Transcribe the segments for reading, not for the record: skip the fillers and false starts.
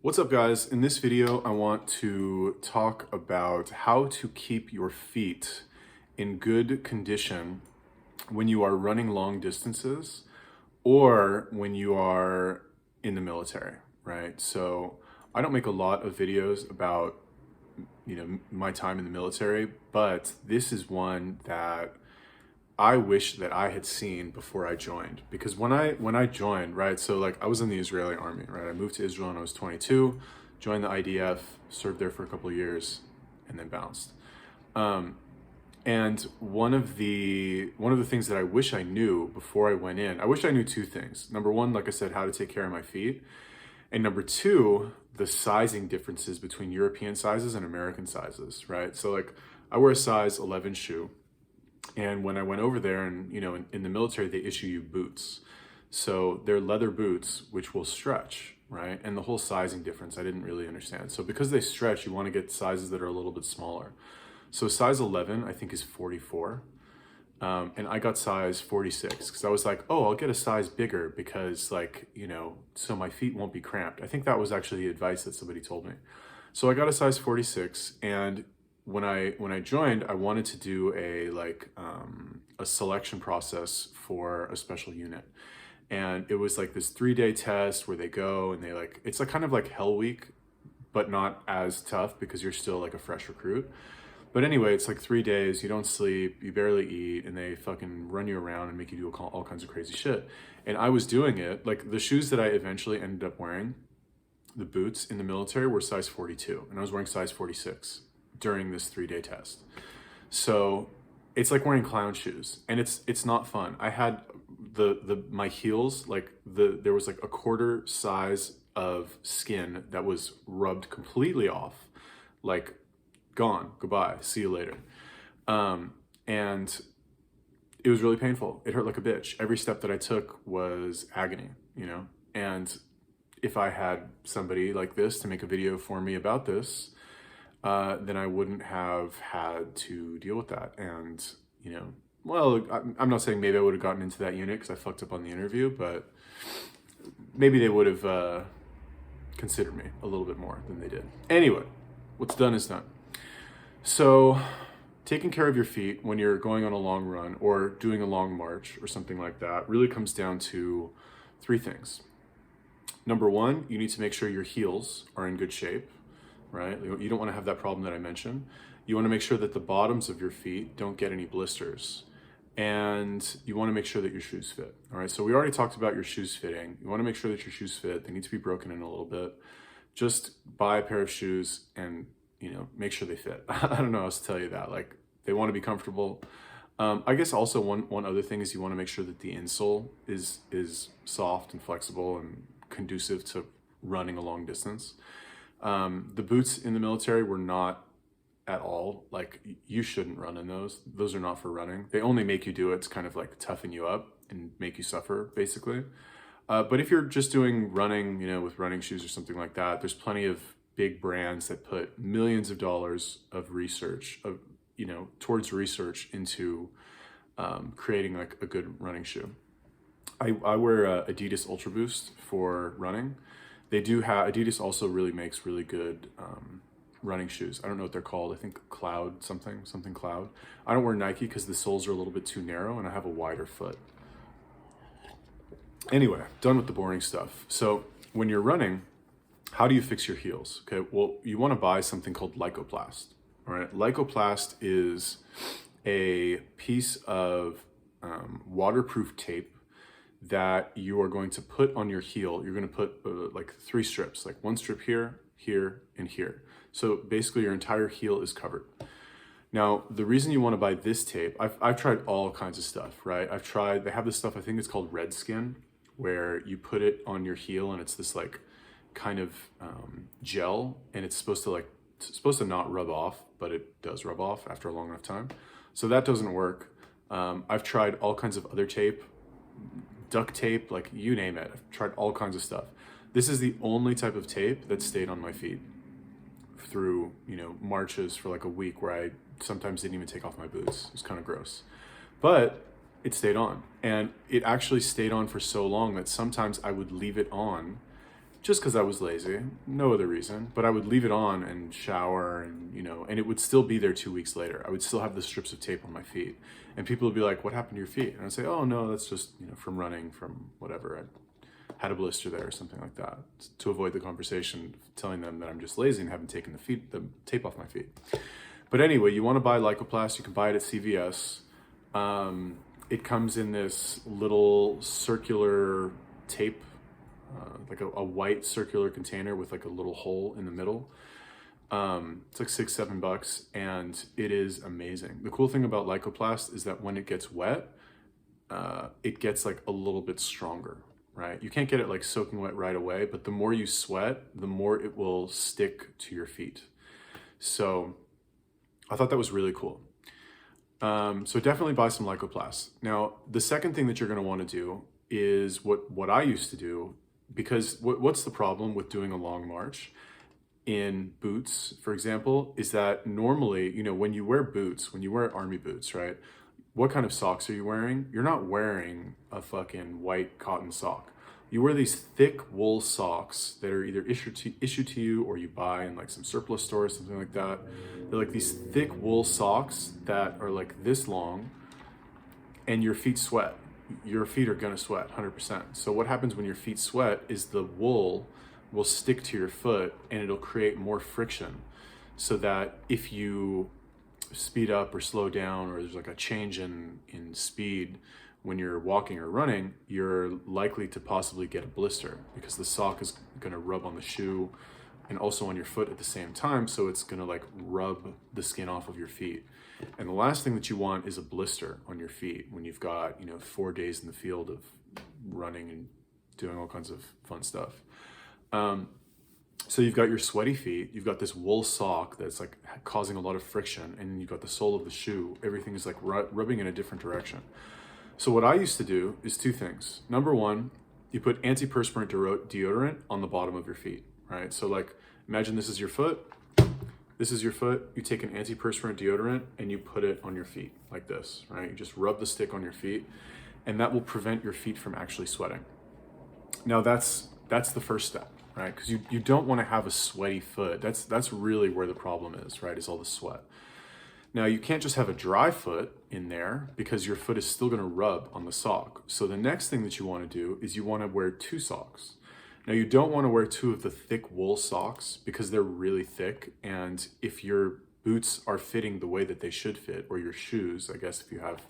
What's up, guys? In this video, I want to talk about how to keep your feet in good condition when you are running long distances or when you are in the military, right? So I don't make a lot of videos about, my time in the military, but this is one that I wish that I had seen before I joined, because when I joined, right, so like I was in the Israeli army, right? I moved to Israel when I was 22, joined the IDF, served there for a couple of years, and then bounced. And one of the things that I wish I knew before I went in, I wish I knew two things. Number one, like I said, how to take care of my feet, and number two, the sizing differences between European sizes and American sizes, right? So like I wear a size 11 shoe. And when I went over there and, in the military, they issue you boots. So they're leather boots, which will stretch, right? And the whole sizing difference, I didn't really understand. So because they stretch, you want to get sizes that are a little bit smaller. So size 11, I think, is 44. And I got size 46 because I was like, oh, I'll get a size bigger because so my feet won't be cramped. I think that was actually the advice that somebody told me. So I got a size 46, and when I joined, I wanted to do a selection process for a special unit. And it was like this 3-day test where they go and it's like kind of like Hell Week, but not as tough because you're still like a fresh recruit. But anyway, it's like 3 days, you don't sleep, you barely eat, and they fucking run you around and make you do all kinds of crazy shit. And I was doing it, like the shoes that I eventually ended up wearing, the boots in the military, were size 42, and I was wearing size 46 during this 3-day test. So it's like wearing clown shoes, and it's not fun. I had my heels, there was like a quarter size of skin that was rubbed completely off, like gone, goodbye, see you later. And it was really painful. It hurt like a bitch. Every step that I took was agony, and if I had somebody like this to make a video for me about this, then I wouldn't have had to deal with that. And, well, I'm not saying maybe I would have gotten into that unit because I fucked up on the interview, but maybe they would have considered me a little bit more than they did. Anyway, what's done is done. So taking care of your feet when you're going on a long run or doing a long march or something like that really comes down to three things. Number one, you need to make sure your heels are in good shape, right? You don't want to have that problem that I mentioned. You want to make sure that the bottoms of your feet don't get any blisters. And you want to make sure that your shoes fit. All right, so we already talked about your shoes fitting. You want to make sure that your shoes fit. They need to be broken in a little bit. Just buy a pair of shoes and, make sure they fit. I don't know how else to tell you that. Like, they want to be comfortable. I guess also one other thing is you want to make sure that the insole is soft and flexible and conducive to running a long distance. The boots in the military were not at all, like, you shouldn't run in those. Those are not for running. They only make you do it to kind of like toughen you up and make you suffer, basically. But if you're just doing running, with running shoes or something like that, there's plenty of big brands that put millions of dollars of research, towards research into creating like a good running shoe. I wear Adidas Ultra Boost for running. They do have, Adidas also really makes really good running shoes. I don't know what they're called. I think Cloud something Cloud. I don't wear Nike because the soles are a little bit too narrow and I have a wider foot. Anyway, done with the boring stuff. So when you're running, how do you fix your heels? Okay, well, you want to buy something called Lycoplast. All right, Lycoplast is a piece of waterproof tape that you are going to put on your heel. You're going to put like 3 strips, like 1 strip here, here, and here. So basically your entire heel is covered. Now, the reason you want to buy this tape, I've tried all kinds of stuff, right? They have this stuff, I think it's called Red Skin, where you put it on your heel and it's this like kind of gel, and it's supposed to not rub off, but it does rub off after a long enough time. So that doesn't work. I've tried all kinds of other tape, duct tape, like you name it. I've tried all kinds of stuff. This is the only type of tape that stayed on my feet through, marches for like a week where I sometimes didn't even take off my boots. It was kind of gross, but it stayed on, and it actually stayed on for so long that sometimes I would leave it on just because I was lazy, no other reason. But I would leave it on and shower, and and it would still be there 2 weeks later. I would still have the strips of tape on my feet, and people would be like, "What happened to your feet?" And I'd say, "Oh no, that's just from running, from whatever. I had a blister there or something like that." To avoid the conversation, telling them that I'm just lazy and haven't taken the tape off my feet. But anyway, you want to buy Lycoplast. You can buy it at CVS. It comes in this little circular tape, like a white circular container with like a little hole in the middle. It's like $6-7, and it is amazing. The cool thing about Lycoplast is that when it gets wet, it gets like a little bit stronger, right? You can't get it like soaking wet right away, but the more you sweat, the more it will stick to your feet. So I thought that was really cool. So definitely buy some Lycoplast. Now, the second thing that you're going to want to do is what I used to do, because what's the problem with doing a long march in boots, for example, is that normally, when you wear boots, when you wear army boots, right? What kind of socks are you wearing? You're not wearing a fucking white cotton sock. You wear these thick wool socks that are either issued to you or you buy in like some surplus store or something like that. They're like these thick wool socks that are like this long, and your feet sweat. Your feet are gonna sweat 100%. So what happens when your feet sweat is the wool will stick to your foot and it'll create more friction, so that if you speed up or slow down, or there's like a change in speed when you're walking or running, you're likely to possibly get a blister, because the sock is going to rub on the shoe and also on your foot at the same time. So it's going to like rub the skin off of your feet. And the last thing that you want is a blister on your feet when you've got 4 days in the field of running and doing all kinds of fun stuff. So you've got your sweaty feet, you've got this wool sock that's like causing a lot of friction, and you've got the sole of the shoe. Everything is like rubbing in a different direction. So what I used to do is two things. Number one, you put antiperspirant deodorant on the bottom of your feet, right? So like, imagine this is your foot. This is your foot. You take an antiperspirant deodorant and you put it on your feet like this, right? You just rub the stick on your feet, and that will prevent your feet from actually sweating. Now that's the first step, right? Because you don't want to have a sweaty foot. That's really where the problem is, right? Is all the sweat. Now you can't just have a dry foot in there, because your foot is still going to rub on the sock. So the next thing that you want to do is you want to wear 2 socks. Now you don't want to wear 2 of the thick wool socks, because they're really thick, and if your boots are fitting the way that they should fit, or your shoes, I guess if you have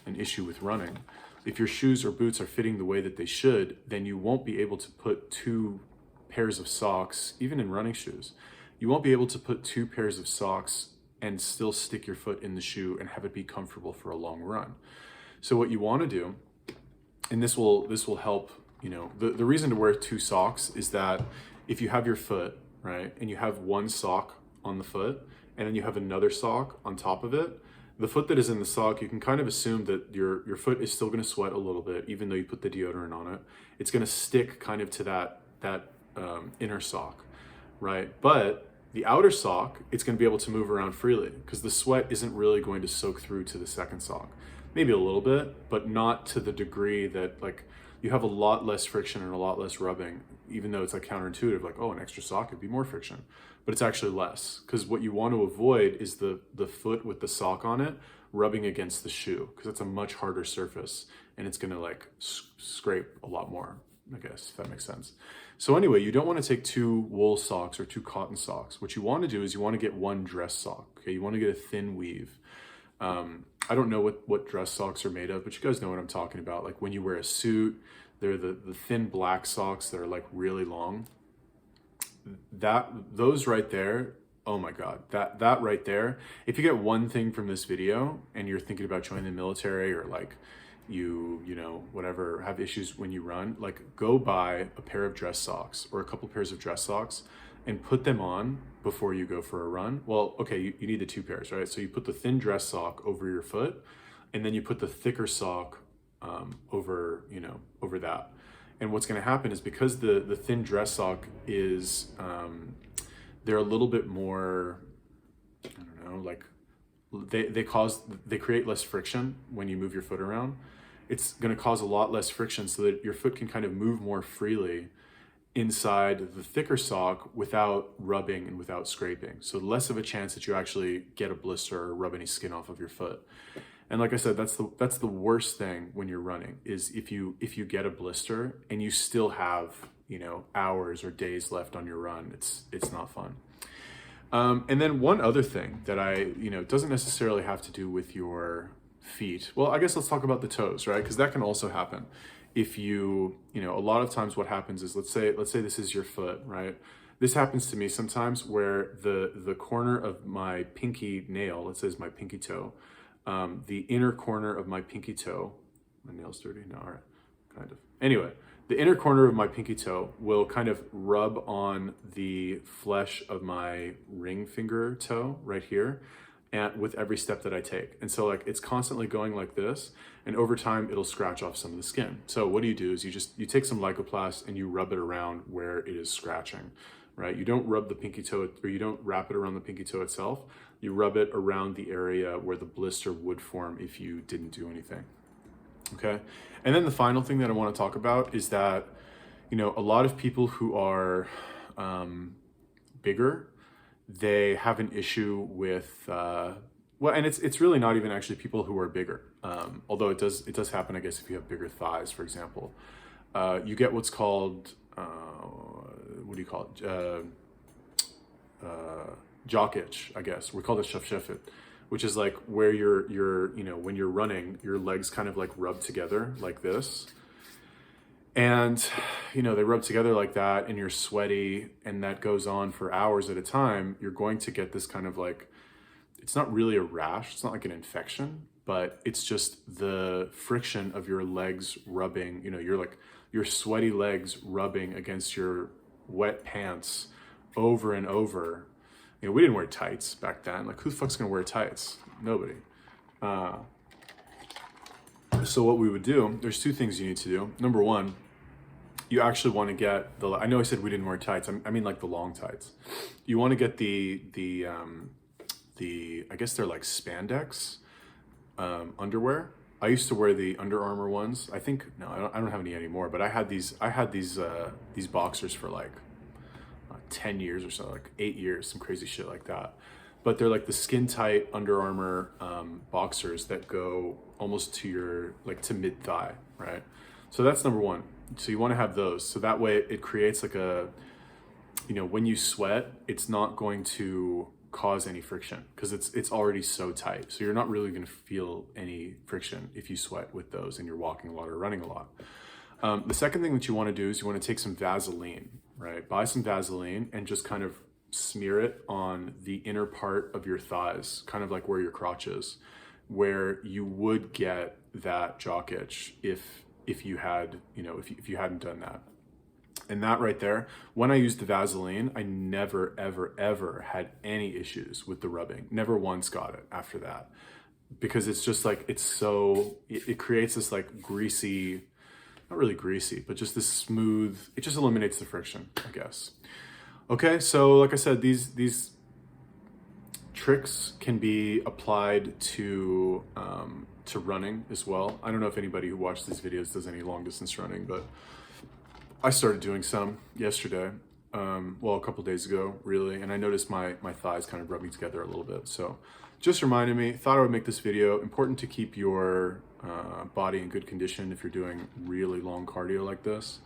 an issue with running, if your shoes or boots are fitting the way that they should, then you won't be able to put 2 pairs of socks, even in running shoes. You won't be able to put 2 pairs of socks and still stick your foot in the shoe and have it be comfortable for a long run. So what you want to do, and this will help, the reason to wear 2 socks is that if you have your foot, right, and you have one sock on the foot, and then you have another sock on top of it, the foot that is in the sock, you can kind of assume that your foot is still going to sweat a little bit, even though you put the deodorant on it. It's going to stick kind of to that inner sock, right? But the outer sock, it's going to be able to move around freely, because the sweat isn't really going to soak through to the second sock. Maybe a little bit, but not to the degree that like you have a lot less friction and a lot less rubbing, even though it's like counterintuitive, like, oh, an extra sock would be more friction, but it's actually less, because what you want to avoid is the foot with the sock on it rubbing against the shoe, because it's a much harder surface and it's going to like scrape a lot more, I guess, if that makes sense. So anyway, you don't want to take 2 wool socks or 2 cotton socks. What you want to do is you want to get 1 dress sock. Okay, you want to get a thin weave. I don't know what dress socks are made of, but you guys know what I'm talking about. Like when you wear a suit, they're the thin black socks that are like really long. Those right there, oh my God, that right there. If you get one thing from this video and you're thinking about joining the military, or like whatever, have issues when you run, like go buy a pair of dress socks or a couple pairs of dress socks and put them on before you go for a run. Well, okay, you need the 2 pairs, right? So you put the thin dress sock over your foot, and then you put the thicker sock over that. And what's going to happen is, because the thin dress sock is, they're a little bit more, I don't know, like they create less friction when you move your foot around. It's going to cause a lot less friction, so that your foot can kind of move more freely, inside the thicker sock without rubbing and without scraping. So less of a chance that you actually get a blister or rub any skin off of your foot. And like I said, that's the worst thing when you're running, is if you get a blister and you still have, you know, hours or days left on your run. It's not fun. And then one other thing that doesn't necessarily have to do with your feet. Well, I guess let's talk about the toes, right? Because that can also happen. If a lot of times what happens is, let's say this is your foot, right? This happens to me sometimes where the corner of my pinky nail, let's say it's my pinky toe, the inner corner of my pinky toe, my nail's dirty, no, all right, kind of. Anyway, the inner corner of my pinky toe will kind of rub on the flesh of my ring finger toe right here, and with every step that I take. And so like it's constantly going like this, and over time it'll scratch off some of the skin. So what you do is you take some Lycoplast and you rub it around where it is scratching, right? You don't rub the pinky toe, or you don't wrap it around the pinky toe itself. You rub it around the area where the blister would form if you didn't do anything. Okay. And then the final thing that I want to talk about is that, a lot of people who are bigger, they have an issue with, and it's really not even actually people who are bigger. Although it does happen, I guess, if you have bigger thighs, for example. You get what's called, what do you call it? Jock itch, I guess. We call it shafshefit, which is like where when you're running, your legs kind of like rub together like this. And, they rub together like that, and you're sweaty, and that goes on for hours at a time. You're going to get this kind of like, it's not really a rash. It's not like an infection, but it's just the friction of your legs rubbing, your sweaty legs rubbing against your wet pants over and over. We didn't wear tights back then. Like, who the fuck's gonna wear tights? Nobody. So what we would do, there's two things you need to do. Number one, you actually want to get I know I said we didn't wear tights. I mean like the long tights. You want to get the I guess they're like spandex underwear. I used to wear the Under Armour ones. I think, no, I don't have any anymore, but I had these boxers for like 10 years or so, like 8 years, some crazy shit like that. But they're like the skin tight Under Armour boxers that go almost to your, like to mid thigh, right? So that's number one. So you want to have those. So that way it creates like a, when you sweat, it's not going to cause any friction because it's already so tight. So you're not really going to feel any friction if you sweat with those and you're walking a lot or running a lot. The second thing that you want to do is you want to take some Vaseline, right? Buy some Vaseline and just kind of smear it on the inner part of your thighs, kind of like where your crotch is, where you would get that jock itch if you had, if you hadn't done that. And that right there, when I used the Vaseline, I never, ever, ever had any issues with the rubbing. Never once got it after that. Because it's just like, it creates this like greasy, not really greasy, but just this smooth, it just eliminates the friction, I guess. Okay, so like I said, these tricks can be applied to running as well. I don't know if anybody who watched these videos does any long distance running, but I started doing some yesterday, a couple days ago, really, and I noticed my thighs kind of rubbing together a little bit. So just reminded me, thought I would make this video. Important to keep your body in good condition if you're doing really long cardio like this.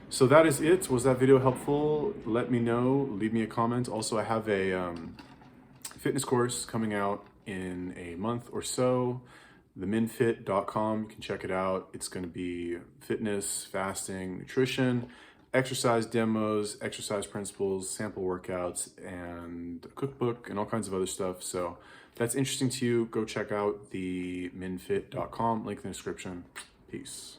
So that is it. Was that video helpful? Let me know, leave me a comment. Also, I have a fitness course coming out in a month or so. theminfit.com, you can check it out. It's going to be fitness, fasting, nutrition, exercise demos, exercise principles, sample workouts, and a cookbook, and all kinds of other stuff. So if that's interesting to you, go check out theminfit.com, link in the description. Peace.